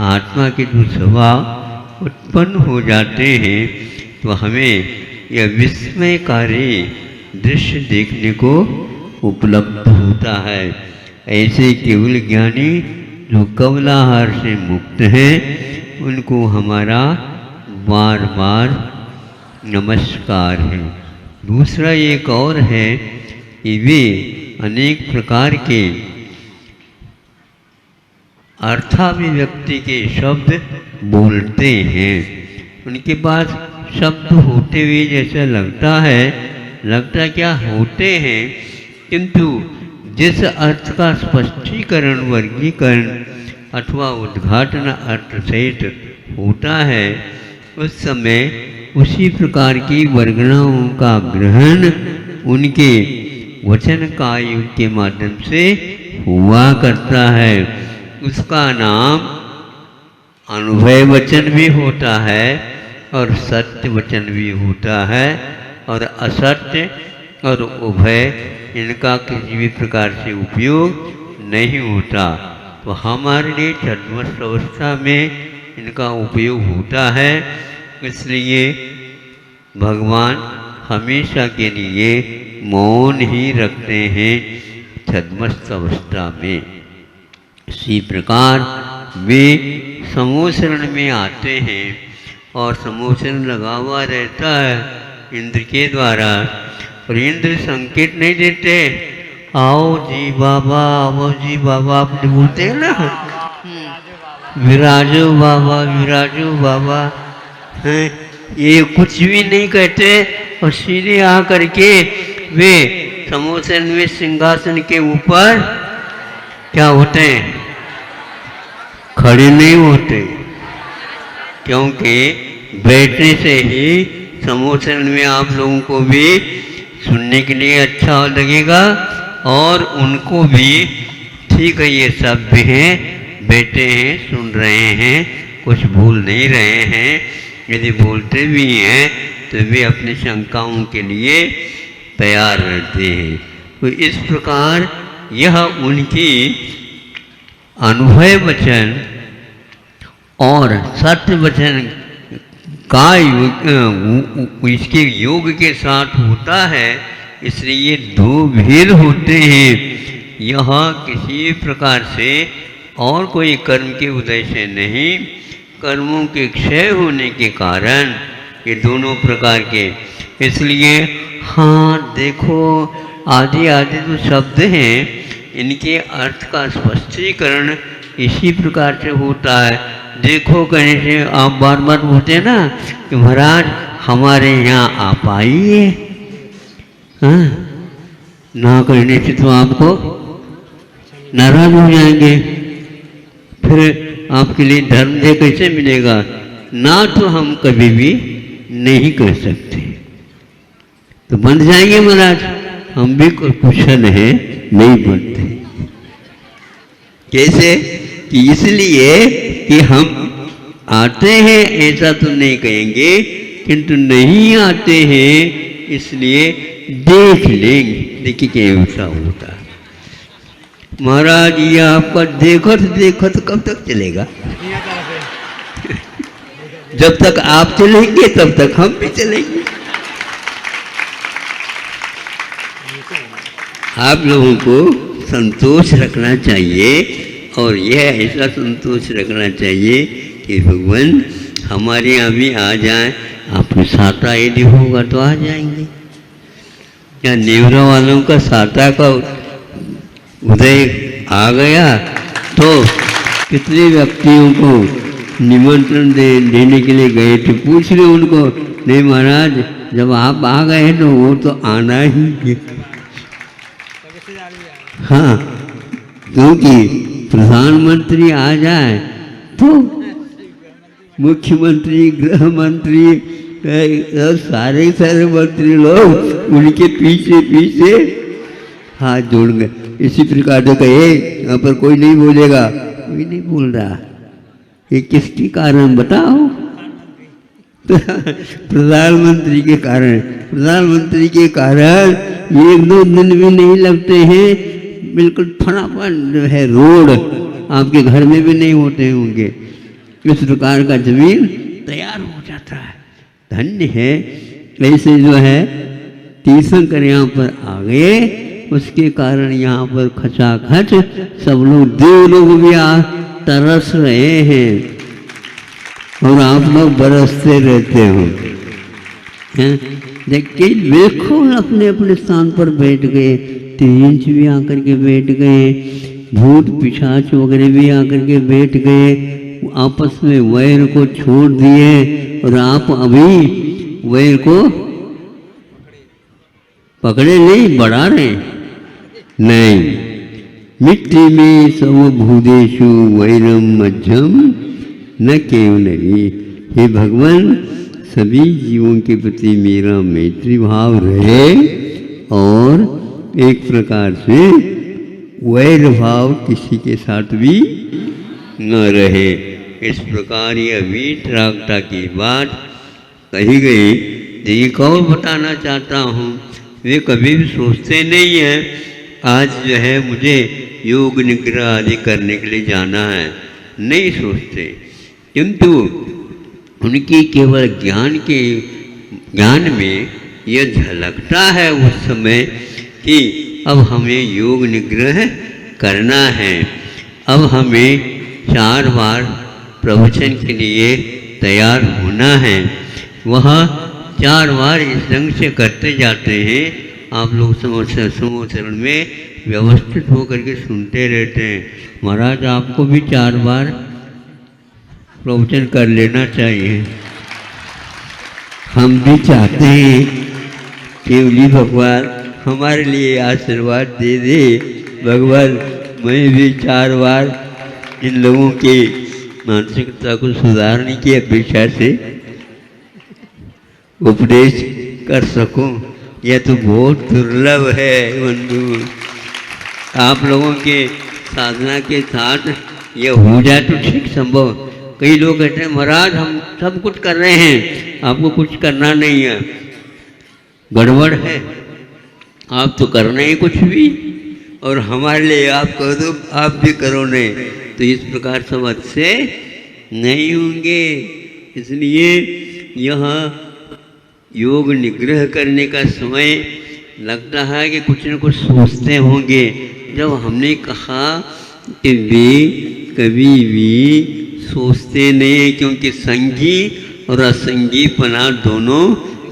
आत्मा के जो स्वभाव उत्पन्न हो जाते हैं, तो हमें यह विस्मयकारी दृश्य देखने को उपलब्ध होता है। ऐसे केवल ज्ञानी जो कवलाहार से मुक्त हैं, उनको हमारा बार बार नमस्कार है। दूसरा एक और है कि वे अनेक प्रकार के अर्थाभिव्यक्ति के शब्द बोलते हैं। उनके पास शब्द होते हुए जैसा लगता है, लगता क्या होते हैं, किंतु जिस अर्थ का स्पष्टीकरण, वर्गीकरण अथवा उद्घाटन अर्थ सहित होता है, उस समय उसी प्रकार की वर्गनाओं का ग्रहण उनके वचन कायुग के माध्यम से हुआ करता है। उसका नाम अनुभव वचन भी होता है और सत्य वचन भी होता है, और असत्य और उभय इनका किसी भी प्रकार से उपयोग नहीं होता। तो हमारे लिए छद्मस्थ अवस्था में इनका उपयोग होता है। इसलिए भगवान हमेशा के लिए मौन ही रखते हैं छद्मस्थ अवस्था में। इसी प्रकार वे समोसरण में आते हैं और समोसरण लगा हुआ रहता है इंद्र के द्वारा, और इंद्र संकेत नहीं देते, आओ जी बाबा, आओ जी बाबा, आपने बोलते हैं ना, विराजो बाबा, विराजो बाबा, हैं, ये कुछ भी नहीं कहते और सीधे आ करके वे समोसन में सिंहासन के ऊपर क्या होते हैं? खड़े नहीं होते, क्योंकि बैठने से ही समोसन में आप लोगों को भी सुनने के लिए अच्छा लगेगा और उनको भी ठीक है, ये सब भी हैं, बैठे हैं, सुन रहे हैं, कुछ भूल नहीं रहे हैं। यदि बोलते भी हैं तो वे अपनी शंकाओं के लिए तैयार रहते हैं। तो इस प्रकार यह उनकी अनुभव वचन और सत्य वचन का इसके योग के साथ होता है, इसलिए दो भेद होते हैं। यह किसी प्रकार से और कोई कर्म के उदय से नहीं, कर्मों के क्षय होने के कारण ये दोनों प्रकार के। इसलिए हाँ देखो, आदि आदि जो शब्द हैं इनके अर्थ का स्पष्टीकरण इसी प्रकार से होता है। देखो कहने से आप बार बार बोलते हैं ना कि महाराज हमारे यहाँ आप आइए, हाँ ना कहने से तो आपको नाराज हो जाएंगे, फिर आपके लिए धर्म दे कैसे मिलेगा। ना तो हम कभी भी नहीं कर सकते, तो बन जाएंगे महाराज, हम भी कुशल हैं नहीं बनते। कैसे कि इसलिए कि हम आते हैं ऐसा तो नहीं कहेंगे, किंतु नहीं आते हैं इसलिए देख लेंगे। देखिए क्या होता है महाराज, ये आपका देखत देखत कब तक चलेगा? जब तक आप चलेंगे तब तक हम भी चलेंगे। आप लोगों को संतोष रखना चाहिए, और यह ऐसा संतोष रखना चाहिए कि भगवान हमारे यहाँ भी आ जाए। आपको साता यदि होगा तो आ जाएंगे। क्या नेवरा वालों का साता का उदय आ गया तो कितने व्यक्तियों को निमंत्रण देने के लिए गए थे, पूछ रहे उनको, नहीं महाराज जब आप आ गए तो वो तो आना ही। हाँ, क्योंकि प्रधानमंत्री आ जाए तो मुख्यमंत्री, गृह मंत्री, सारे मंत्री लोग उनके पीछे पीछे हाथ जोड़ गए। इसी प्रकार से कहे यहाँ पर कोई नहीं बोलेगा, कोई नहीं बोल रहा, ये किसके कारण बताओ? प्रधानमंत्री के कारण। प्रधानमंत्री के कारण एक दो दिन भी नहीं लगते हैं, बिल्कुल फटाफट जो है रोड आपके घर में भी नहीं होते होंगे, इस प्रकार का जमीन तैयार हो जाता है। धन्य है। ऐसे जो है तीर्थंकर यहाँ पर आ गए, उसके कारण यहाँ पर खचाखच सब लोग, देव लोग भी तरस रहे हैं, और आप लोग बरसते रहते हो। देखिए बिल्कुल अपने अपने स्थान पर बैठ गए, तेज भी आकर के बैठ गए, भूत पिशाच वगैरह भी आकर के बैठ गए, आपस में वैर को छोड़ दिए, और आप अभी वैर को पकड़े नहीं, बढ़ा रहे नहीं। मिट्टी में सब भूदेशु वैरम मध्यम न केवलई। हे भगवान, सभी जीवों के प्रति मेरा मैत्री भाव रहे, और एक प्रकार से वैर भाव किसी के साथ भी न रहे। इस प्रकार ये वीतरागता की बात कही गई। एक और बताना चाहता हूँ, वे कभी भी सोचते नहीं हैं आज जो है मुझे योग निग्रह आदि करने के लिए जाना है, नहीं सोचते, किंतु उनकी केवल ज्ञान में यह झलकता है उस समय कि अब हमें योग निग्रह करना है, अब हमें 4 बार प्रवचन के लिए तैयार होना है। वह 4 बार इस ढंग से करते जाते हैं। आप लोग समोचरण में व्यवस्थित होकर के सुनते रहते हैं। महाराज आपको भी 4 बार प्रवचन कर लेना चाहिए। हम भी चाहते हैं केवली भगवान हमारे लिए आशीर्वाद दे दे। भगवान मैं भी 4 बार इन लोगों के मानसिकता को सुधारने की अपेक्षा से उपदेश कर सकूं। यह तो बहुत दुर्लभ है बंधु। आप लोगों के साधना के साथ यह हो जाए तो ठीक संभव। कई लोग कहते हैं महाराज हम सब कुछ कर रहे हैं, आपको कुछ करना नहीं है, गड़बड़ है, आप तो करना ही कुछ भी, और हमारे लिए आप कह दो आप भी करो नहीं, तो इस प्रकार सब अच्छे नहीं होंगे। इसलिए यहाँ योग निग्रह करने का समय लगता है कि कुछ न कुछ सोचते होंगे। जब हमने कहा कि वे कभी भी सोचते नहीं, क्योंकि संगी और असंगीपना दोनों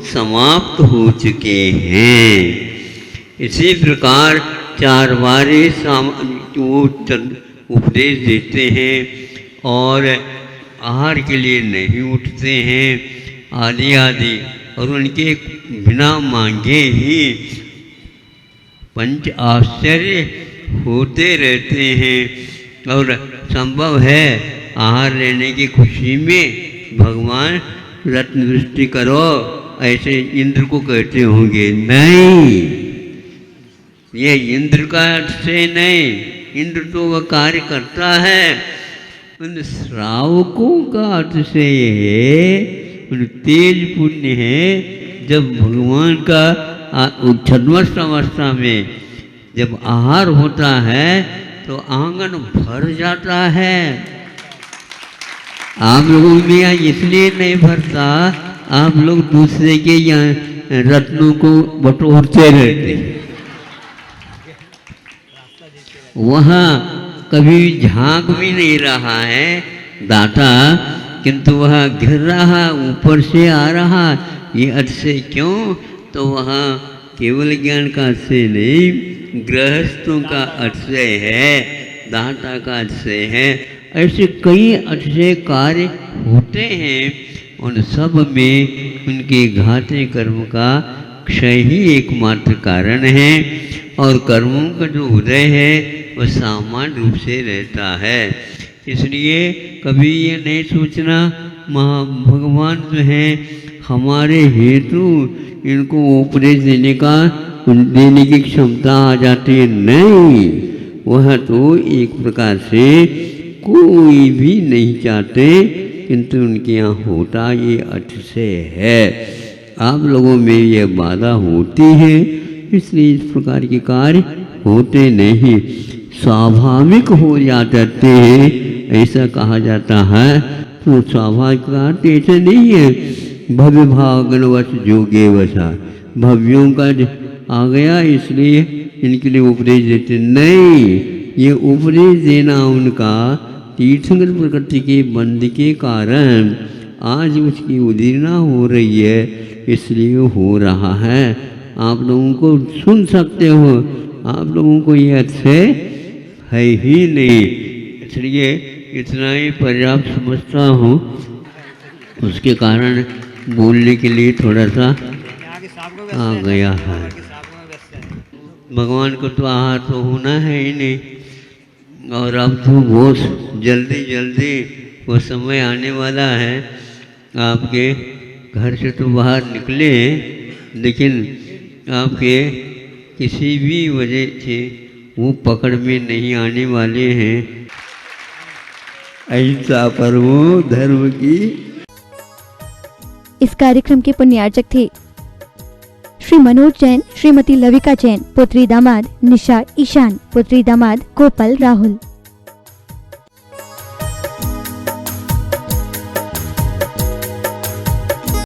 समाप्त हो चुके हैं। इसी प्रकार चार बारी वो उपदेश देते हैं और आहार के लिए नहीं उठते हैं आदि आदि, और उनके बिना मांगे ही पंच आश्चर्य होते रहते हैं। और संभव है आहार लेने की खुशी में भगवान रत्न दृष्टि करो ऐसे इंद्र को कहते होंगे, नहीं, ये इंद्र का अर्थ से नहीं, इंद्र तो वह कार्य करता है, उन श्रावकों का अर्थ से ये है, उन तेज पुण्य है। जब भगवान का छद्मस्त अवस्था में जब आहार होता है तो आंगन भर जाता है। आप लोगों में यहाँ इसलिए नहीं भरता, आप लोग दूसरे के यहाँ रत्नों को बटोरते रहते हैं। वहाँ कभी झांक भी नहीं रहा है दाता, किंतु वह गिर रहा, ऊपर से आ रहा। ये अर्थ से क्यों? तो वहाँ केवल ज्ञान का अर्थ से नहीं, गृहस्थों का अर्थ से है, दाता का अर्थ से है। ऐसे कई अर्थ से कार्य होते हैं। उन सब में उनके घाते कर्म का क्षय ही एकमात्र कारण है, और कर्मों का जो उदय है वह सामान्य रूप से रहता है। इसलिए कभी ये नहीं सोचना भगवान जो है हमारे हेतु इनको उपदेश देने की क्षमता आ जाती है, नहीं, वह तो एक प्रकार से कोई भी नहीं चाहते, किंतु उनके यहाँ होता ये अर्थ से है। आप लोगों में ये बाधा होती है, इसलिए इस प्रकार के कार्य होते नहीं, स्वाभाविक हो जाते हैं, ऐसा कहा जाता है। तो स्वाभाविक कार्य ऐसा नहीं है, भव्य भागनवश जोगे वसा, भव्यों का आ गया इसलिए इनके लिए उपदेश देते नहीं। ये उपदेश देना उनका तीर्थंकर प्रकृति के बंध के कारण आज उसकी उदीर्णा हो रही है, इसलिए हो रहा है। आप लोगों को सुन सकते हो, आप लोगों को ये अच्छे है ही नहीं, इसलिए इतना ही पर्याप्त समझता हूँ। उसके कारण बोलने के लिए थोड़ा सा आ गया है। भगवान को तो आहार तो होना है ही नहीं, और अब तो बहुत जल्दी जल्दी वो समय आने वाला है। आपके घर से तो बाहर निकले, लेकिन आपके किसी भी वजह से वो पकड़ में नहीं आने वाले हैं। ऐसा परमो धर्म की। इस कार्यक्रम के पुण्यार्चक थे श्री मनोज जैन, श्रीमती लविका जैन, पुत्री दामाद निशा ईशान, पुत्री दामाद गोपाल राहुल।